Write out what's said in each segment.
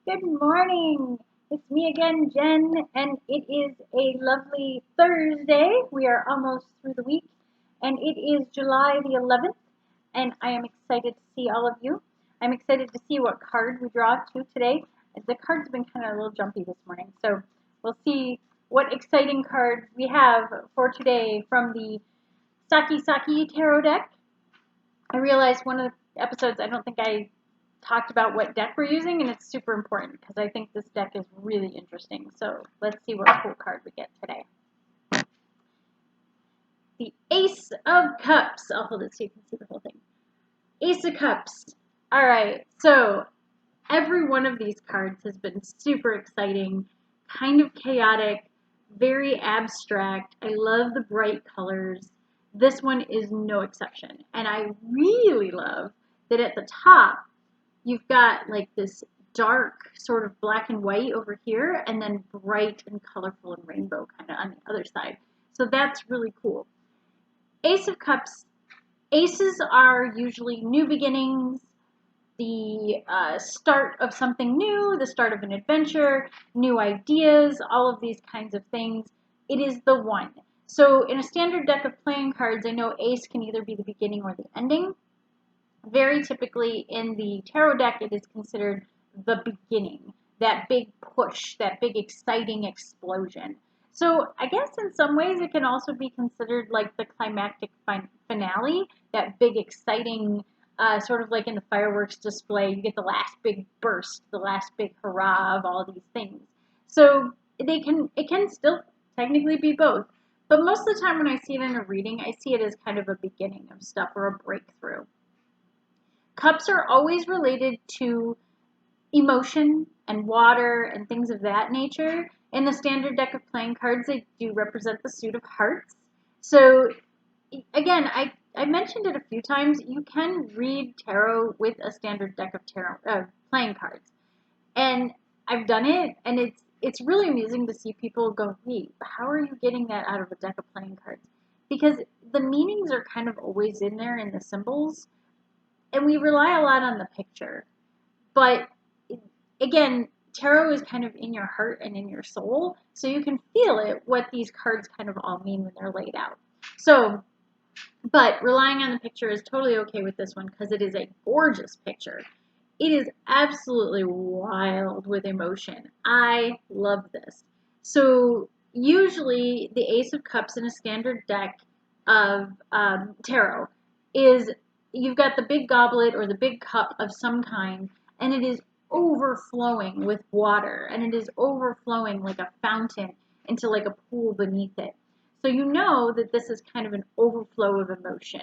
Good morning. It's me again, Jen, and it is a lovely Thursday. We are almost through the week, and it is July the 11th, and I am excited to see all of you. I'm excited to see what card we draw to today. The cards have been kind of a little jumpy this morning, so we'll see what exciting cards we have for today from the Sakki-Sakki Tarot deck. I realized one of the episodes, I don't think I talked about what deck we're using, and it's super important because I think this deck is really interesting. So let's see what cool card we get today. The Ace of Cups. I'll hold it so you can see the whole thing. Ace of Cups. All right, so every one of these cards has been super exciting, kind of chaotic, very abstract. I love the bright colors. This one is no exception. And I really love that at the top, you've got like this dark sort of black and white over here, and then bright and colorful and rainbow kind of on the other side. So that's really cool. Ace of Cups. Aces are usually new beginnings, the start of something new, the start of an adventure, new ideas, all of these kinds of things. It is the one. So in a standard deck of playing cards, I know ace can either be the beginning or the ending. Very typically in the tarot deck, it is considered the beginning, that big push, that big exciting explosion. So I guess in some ways it can also be considered like the climactic finale, that big exciting, sort of like in the fireworks display, you get the last big burst, the last big hurrah of all these things. So it can still technically be both. But most of the time when I see it in a reading, I see it as kind of a beginning of stuff or a breakthrough. Cups are always related to emotion and water and things of that nature. In the standard deck of playing cards, they do represent the suit of hearts. So again, I mentioned it a few times. You can read tarot with a standard deck of tarot playing cards, and I've done it, and it's really amusing to see people go, wait, how are you getting that out of a deck of playing cards? Because the meanings are kind of always in there in the symbols, and we rely a lot on the picture. But again, tarot is kind of in your heart and in your soul, so you can feel it, what these cards kind of all mean when they're laid out. So, but relying on the picture is totally okay with this one because it is a gorgeous picture. It is absolutely wild with emotion. I love this. So usually the Ace of Cups in a standard deck of tarot is you've got the big goblet or the big cup of some kind, and it is overflowing with water, and it is overflowing like a fountain into like a pool beneath it. So you know that this is kind of an overflow of emotion,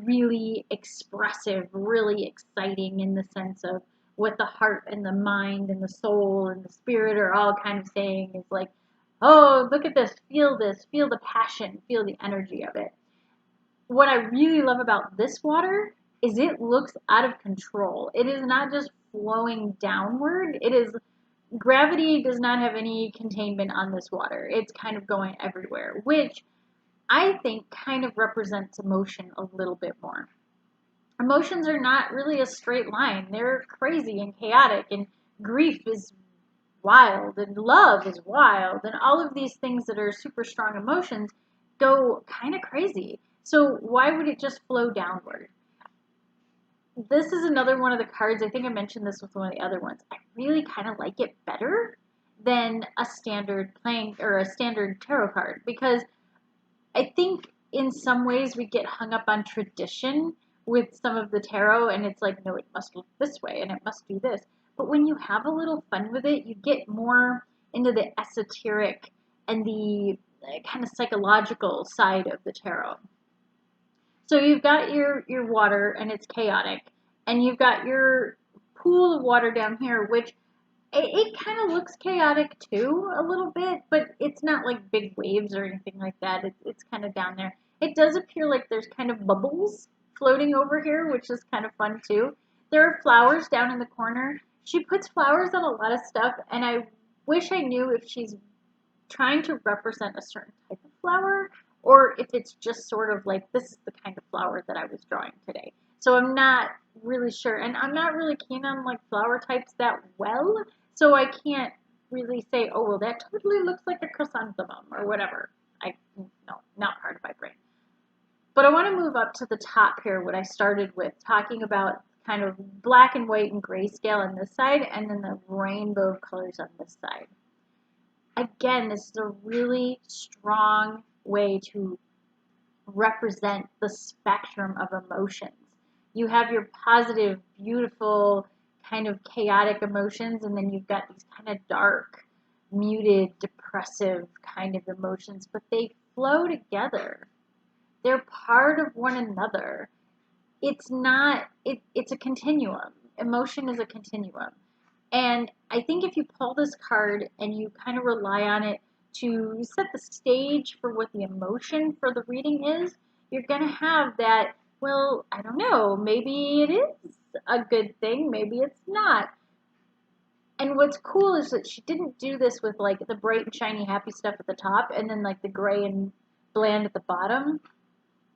really expressive, really exciting in the sense of what the heart and the mind and the soul and the spirit are all kind of saying is like, oh, look at this, feel the passion, feel the energy of it. What I really love about this water is it looks out of control. It is not just flowing downward. It is gravity does not have any containment on this water. It's kind of going everywhere, which I think kind of represents emotion a little bit more. Emotions are not really a straight line. They're crazy and chaotic, and grief is wild, and love is wild, and all of these things that are super strong emotions go kind of crazy. So why would it just flow downward? This is another one of the cards. I think I mentioned this with one of the other ones. I really kind of like it better than a standard playing or a standard tarot card because I think in some ways we get hung up on tradition with some of the tarot, and it's like, no, it must look this way and it must do this. But when you have a little fun with it, you get more into the esoteric and the kind of psychological side of the tarot. So you've got your water and it's chaotic, and you've got your pool of water down here, which it kind of looks chaotic too a little bit, but it's not like big waves or anything like that. It's kind of down there. It does appear like there's kind of bubbles floating over here, which is kind of fun too. There are flowers down in the corner. She puts flowers on a lot of stuff, and I wish I knew if she's trying to represent a certain type of flower or if it's just sort of like, this is the kind of flower that I was drawing today. So I'm not really sure, and I'm not really keen on like flower types that well, So I can't really say, oh, well, that totally looks like a chrysanthemum or whatever. No, not part of my brain. But I want to move up to the top here, what I started with, talking about kind of black and white and grayscale on this side, and then the rainbow of colors on this side. Again, this is a really strong way to represent the spectrum of emotions. You have your positive, beautiful, kind of chaotic emotions, and then you've got these kind of dark, muted, depressive kind of emotions, but they flow together. They're part of one another. It's not, it's a continuum. Emotion is a continuum. And I think if you pull this card and you kind of rely on it to set the stage for what the emotion for the reading is, you're going to have that, well, I don't know, maybe it is a good thing, maybe it's not. And what's cool is that she didn't do this with like the bright and shiny happy stuff at the top and then like the gray and bland at the bottom,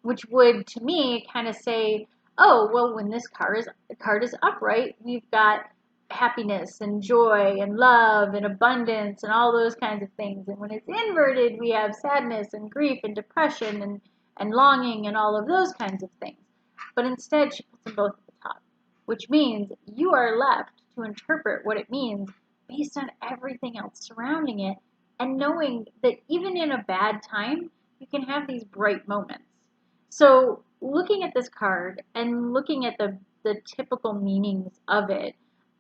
which would to me kind of say, oh, well, when this card is upright, we've got happiness and joy and love and abundance and all those kinds of things. And when it's inverted, we have sadness and grief and depression and longing and all of those kinds of things. But instead, she puts them both at the top, which means you are left to interpret what it means based on everything else surrounding it and knowing that even in a bad time, you can have these bright moments. So looking at this card and looking at the typical meanings of it,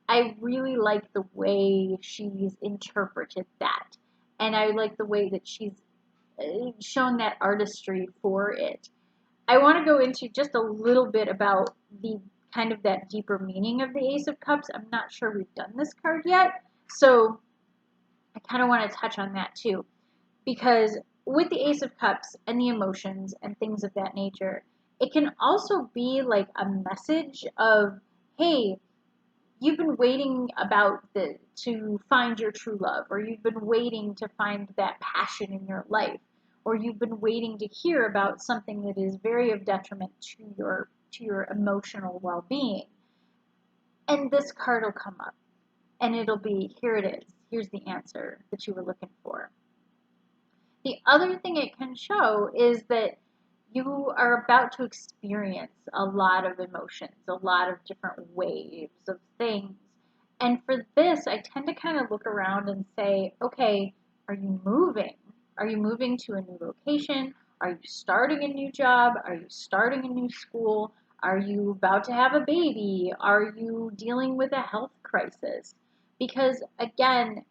I really like the way she's interpreted that. And I like the way that she's shown that artistry for it. I want to go into just a little bit about the kind of that deeper meaning of the Ace of Cups. I'm not sure we've done this card yet, so I kind of want to touch on that too. Because with the Ace of Cups and the emotions and things of that nature, it can also be like a message of, hey, you've been waiting to find your true love, or you've been waiting to find that passion in your life, or you've been waiting to hear about something that is very of detriment to your emotional well-being. And this card will come up and it'll be, here it is. Here's the answer that you were looking for. The other thing it can show is that you are about to experience a lot of emotions, a lot of different waves of things. And for this, I tend to kind of look around and say, okay, are you moving? Are you moving to a new location? Are you starting a new job? Are you starting a new school? Are you about to have a baby? Are you dealing with a health crisis? Because again,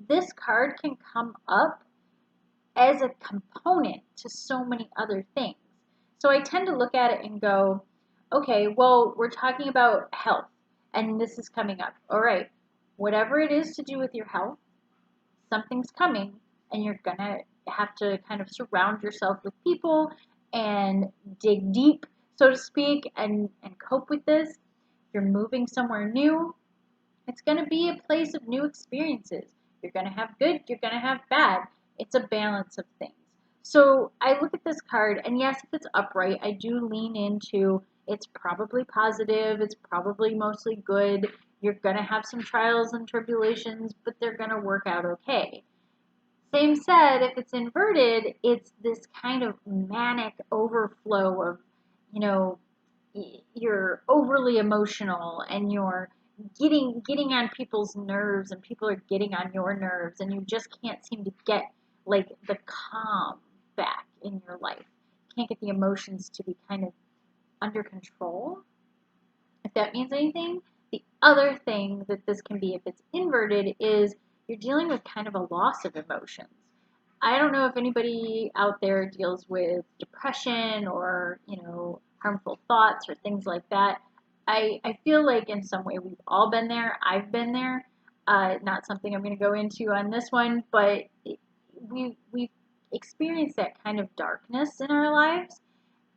this card can come up as a component to so many other things. So I tend to look at it and go, okay, well, we're talking about health, and this is coming up. All right, whatever it is to do with your health, something's coming, and you're going to have to kind of surround yourself with people and dig deep, so to speak, and cope with this. If you're moving somewhere new, it's going to be a place of new experiences. You're going to have good, you're going to have bad. It's a balance of things. So I look at this card, and yes, if it's upright, I do lean into it's probably positive, it's probably mostly good. You're going to have some trials and tribulations, but they're going to work out okay. Same said, if it's inverted, it's this kind of manic overflow of, you know, you're overly emotional and you're getting on people's nerves and people are getting on your nerves and you just can't seem to get like the calm back in your life. You can't get the emotions to be kind of under control, if that means anything. The other thing that this can be if it's inverted is you're dealing with kind of a loss of emotions. I don't know if anybody out there deals with depression or, harmful thoughts or things like that. I feel like in some way we've all been there. I've been there. Not something I'm going to go into on this one, but we've experienced that kind of darkness in our lives.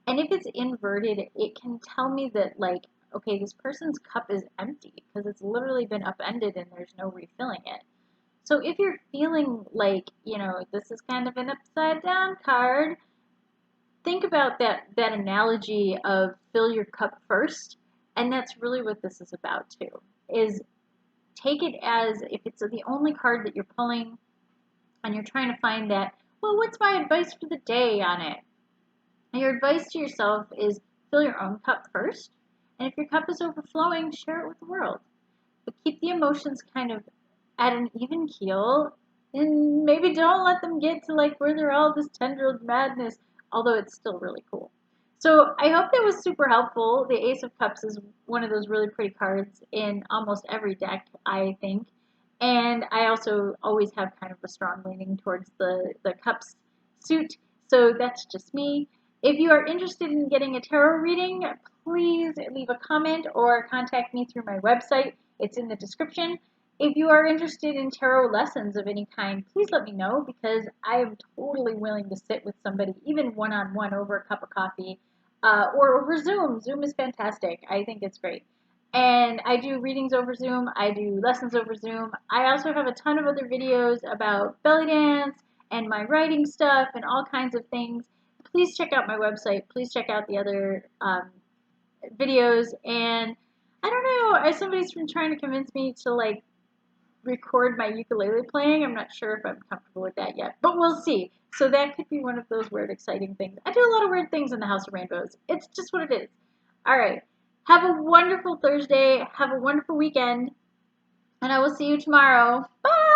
And if it's inverted, it can tell me that, like, okay, this person's cup is empty because it's literally been upended and there's no refilling it. So if you're feeling like, this is kind of an upside down card, think about that analogy of fill your cup first. And that's really what this is about too, is take it as if it's the only card that you're pulling and you're trying to find that, well, what's my advice for the day on it? And your advice to yourself is fill your own cup first. And if your cup is overflowing, share it with the world. But keep the emotions kind of at an even keel, and maybe don't let them get to like where they're all this tendril madness, although it's still really cool. So I hope that was super helpful. The Ace of Cups is one of those really pretty cards in almost every deck, I think. And I also always have kind of a strong leaning towards the cups suit. So that's just me. If you are interested in getting a tarot reading, please leave a comment or contact me through my website. It's in the description. If you are interested in tarot lessons of any kind, please let me know, because I am totally willing to sit with somebody, even one-on-one over a cup of coffee, or over Zoom. Zoom is fantastic. I think it's great. And I do readings over Zoom. I do lessons over Zoom. I also have a ton of other videos about belly dance and my writing stuff and all kinds of things. Please check out my website. Please check out the other videos. And I don't know, somebody's been trying to convince me to like record my ukulele playing. I'm not sure if I'm comfortable with that yet, but we'll see. So that could be one of those weird, exciting things. I do a lot of weird things in the House of Rainbows. It's just what it is. All right. Have a wonderful Thursday. Have a wonderful weekend. And I will see you tomorrow. Bye.